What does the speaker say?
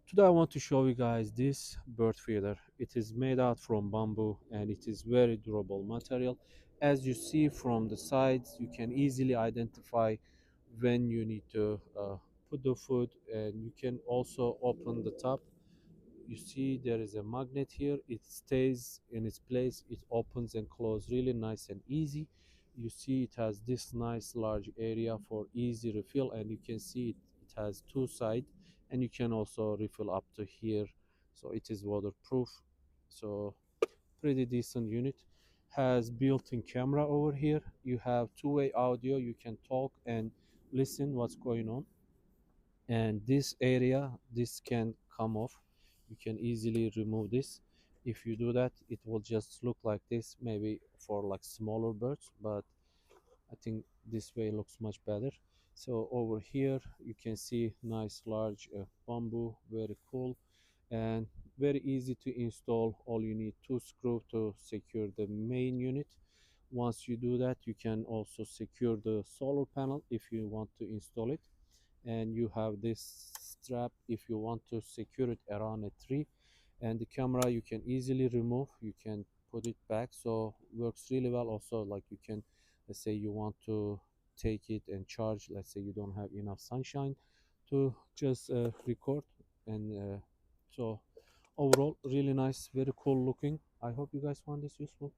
Today I want to show you guys this bird feeder. It is made out from bamboo and it is very durable material. As you see from the sides, you can easily identify when you need to put the food, and you can also open the top. You see there is a magnet here. It stays in its place. It opens and closes really nice and easy. You see it has this nice large area for easy refill, and you can see it has two sides, and you can also refill up to here. So it is waterproof. So pretty decent unit. Has built-in camera over here. You have two-way audio. You can talk and listen what's going on. And this area, this can come off. You can easily remove this. If you do that, it will just look like this, maybe for like smaller birds, but I think this way looks much better. So over here you can see nice large bamboo, very cool and very easy to install. All you need two screws to secure the main unit. Once you do that, you can also secure the solar panel if you want to install it, and you have this strap if you want to secure it around a tree. And the camera you can easily remove, you can put it back, so works really well. Also, like, you can, let's say you want to take it and charge, let's say you don't have enough sunshine to just record. And so overall really nice, very cool looking. I hope you guys found this useful.